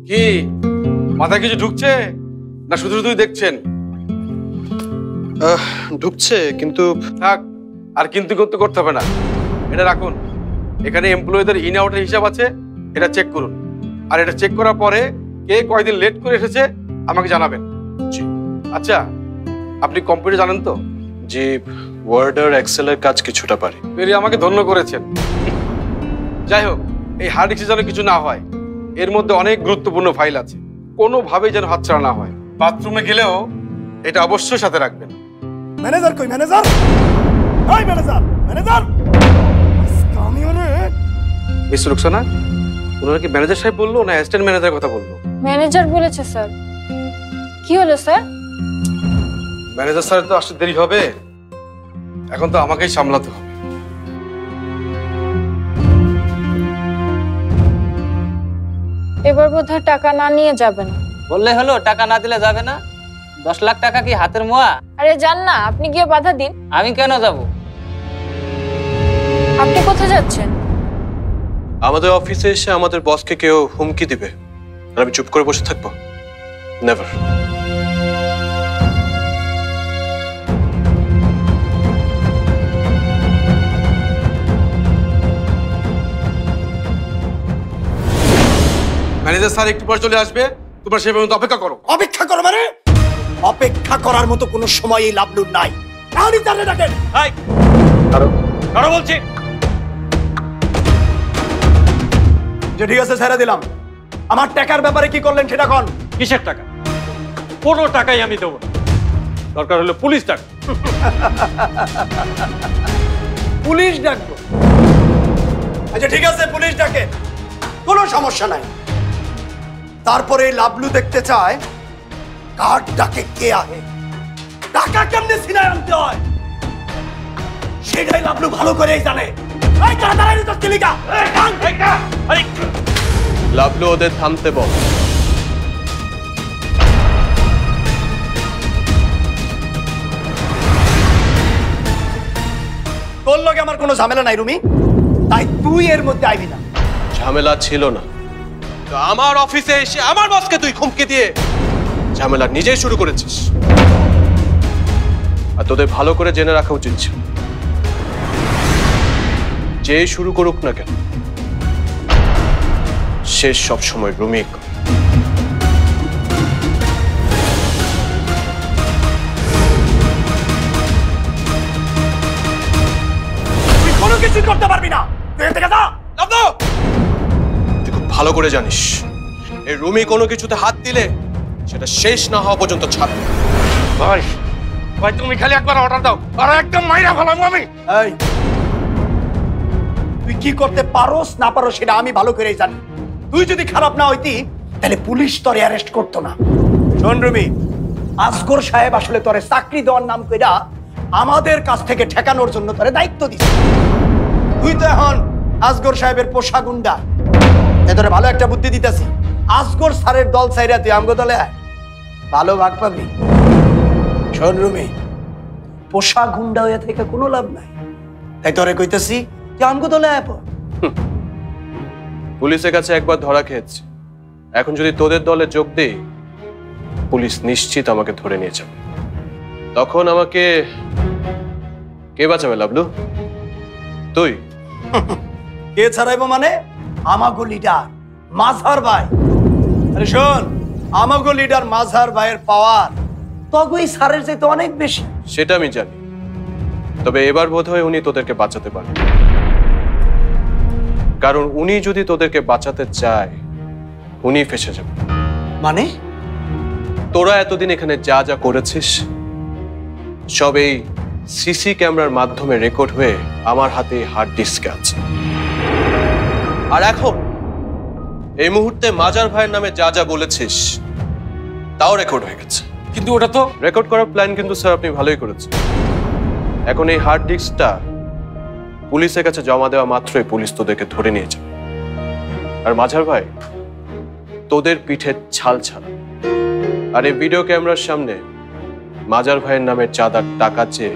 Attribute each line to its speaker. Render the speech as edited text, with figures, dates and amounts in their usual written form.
Speaker 1: কি মাথায় কিছু ঢুকছে না শুধু শুধুই দেখছেন?
Speaker 2: ঢুকছে কিন্তু।
Speaker 1: থাক, আর কিন্তু করতে হবে না, এটা রাখুন। এখানে এমপ্লয়ীদের ইন আউটের হিসাব আছে, এটা চেক করুন। আর এটা চেক করার পরে কে কয়দিন লেট করে এসেছে আমাকে জানাবেন।
Speaker 2: জি।
Speaker 1: আচ্ছা, আপনি কম্পিউটার জানেন তো?
Speaker 2: জি, ওয়ার্ড আর এক্সেলের কাজ কিছুটা পারি।
Speaker 1: পেরে আমাকে ধন্য করেছেন। যাই হোক, এই হার্ড ডিস্কে যেন কিছু না হয়, এর মধ্যে অনেক গুরুত্বপূর্ণ ফাইল আছে, কোনোভাবেই যেন হাতছাড়া না হয়। বাথরুমে গেলেও এটা অবশ্যই সাথে রাখবেন।
Speaker 3: ম্যানেজার কই? ম্যানেজার, ওই ম্যানেজার, ম্যানেজার আমি
Speaker 1: মিস রুকসানা, ওনারা কি ম্যানেজার সাহেব বললো না অ্যাসিস্ট্যান্ট ম্যানেজারের কথা বললো?
Speaker 4: ম্যানেজার বলেছে স্যার। কি হলো স্যার?
Speaker 1: ম্যানেজার স্যার তো আসতে দেরি হবে, এখন তো আমাকেই সামলাতে হবে।
Speaker 4: এবার বোধহয় টাকা না নিয়ে যাবে না।
Speaker 5: বললে হলো টাকা না দিলে যাবে না? 10 লাখ টাকা কি হাতের মোয়া?
Speaker 4: আরে যান না, আপনি গিয়ে বাধা দিন।
Speaker 5: আমি কেন যাব?
Speaker 4: আপনি কোথায় যাচ্ছেন?
Speaker 2: আমাদের অফিসে এসে আমাদের বসকে কেউ হুমকি দিবে আর আমি চুপ করে বসে থাকবো? নেভার।
Speaker 1: ম্যানেজার স্যার একটু পর চলে আসবে, তোমরা সেই পর্যন্ত অপেক্ষা করো।
Speaker 3: অপেক্ষা করো মানে? অপেক্ষা করার মতো কোনো সময়ই লাভলুর নাই। তাহলে তাহলে ডাকেন।
Speaker 1: কারো বলছি
Speaker 3: যে ঠিক আছে, ছেড়ে দিলাম। আমার টাকার ব্যাপারে কি করলেন সেটা কোন?
Speaker 6: কিসের টাকা? কোনো টাকাই আমি দেবো না, দরকার হলে পুলিশ টাকা।
Speaker 3: পুলিশ ডাকবো? আচ্ছা ঠিক আছে, পুলিশ ডাকে, কোনো সমস্যা নাই। তারপরে লাভলু দেখতে চায় কার ডাকে কে আহে, টাকা কেমনে সিনায় আনতে হয় সেটাই লাভলু ভালো করেই জানে। এই তাড়াতাড়ি তো চিলিকা,
Speaker 2: লাভলু ওদের থামতে বল।
Speaker 3: তোর লগে আমার কোনো ঝামেলা নাই রুমি, তাই তুই এর মধ্যে আইবি না।
Speaker 2: ঝামেলা ছিল না তো আমার অফিসে এসে আমার বসকে তুই হুমকি দিয়ে ঝামেলা নিজেই শুরু করেছিস। আর তোদের ভালো করে জেনে রাখা উচিত ছিল, যে শুরু করুক না কেন শেষ সব সময় রুমি করে।
Speaker 3: তুই কোনো কিছু করতে পারবি না, তুই এর থেকে যা।
Speaker 2: তুই খুব ভালো করে জানিস এই রুমি কোনো কিছুতে হাত দিলে সেটা শেষ না হওয়া পর্যন্ত ছাড়বে।
Speaker 1: ভাই ভাই, তুমি খালি একবার অর্ডার দাও আর একদম মাইরা ফেলাম আমি।
Speaker 3: এই তুই কি করতে পারোস না পারো সেটা আমি ভালো করেই জানি। তুই যদি খারাপ না হইতি তাহলে পুলিশ তোরে অ্যারেস্ট করতো না। শোন রুমি, আসগর সাহেব আসলে তোরে চাকরি দেওয়ার নাম কইরা আমাদের কাছ থেকে ঠেকানোর জন্য তোরে দায়িত্ব দিছে। তুই তো এখন আসগর সাহেবের পোষা গুন্ডা। তোরে ভালো একটা বুদ্ধি দিতেছি, আসগর স্যারের দল চাইরা তুই আমগো দলে আয়, ভালো ভাগ পাবি। শোন রুমি, পোষা গুন্ডা হয়ে থেকে কোনো লাভ নাই, তাই তোরে কইতেছি যে আমগো দলে আয় পড়।
Speaker 2: পুলিশের কাছে একবার ধরা খেয়েছি, এখন যদি তোদের দলে যোগ দেই পুলিশ নিশ্চিত আমাকে ধরে নিয়ে যাবে। তখন আমাকে কে বাঁচাবে লাভলু? তুই?
Speaker 3: কে ছাড়াইবো মানে? আমাগো লিডার মাঝহার ভাই। আরে শোন, আমাগো লিডার মাঝহার ভাইয়ের পাওয়ার তগই সারের চাইতে অনেক বেশি।
Speaker 2: সেটা আমি জানি, তবে এবার বোধহয় উনি তোদেরকে বাঁচাতে পারেন, কারণ উনি যদি তোদেরকে বাঁচাতে চায় উনি ফেসে যাবে।
Speaker 3: মানে?
Speaker 2: তোরা এতদিন এখানে যা যা করেছিস সব এই সিসি ক্যামেরার মাধ্যমে রেকর্ড হয়ে আমার হাতে হার্ড ডিস্কে আছে। আর এখন এই মুহূর্তে মাজার ভাইয়ের নামে যা যা বলেছিস তাও রেকর্ড হয়ে গেছে।
Speaker 1: কিন্তু ওটা তো
Speaker 2: রেকর্ড করার প্ল্যান কিন্তু স্যার আপনি ভালোই করেছেন। এখন এই হার্ড ডিস্কটা পুলিশের কাছে জমা দেওয়া মাত্রই পুলিশ তোদেরকে ধরে নিয়ে যাবে। আর মাঝার ভাই তোদের পিঠে ছাল ছাড়া। আর এই ভিডিও ক্যামেরার সামনে মাজার ভাইয়ের নামে চাঁদার টাকা চেয়ে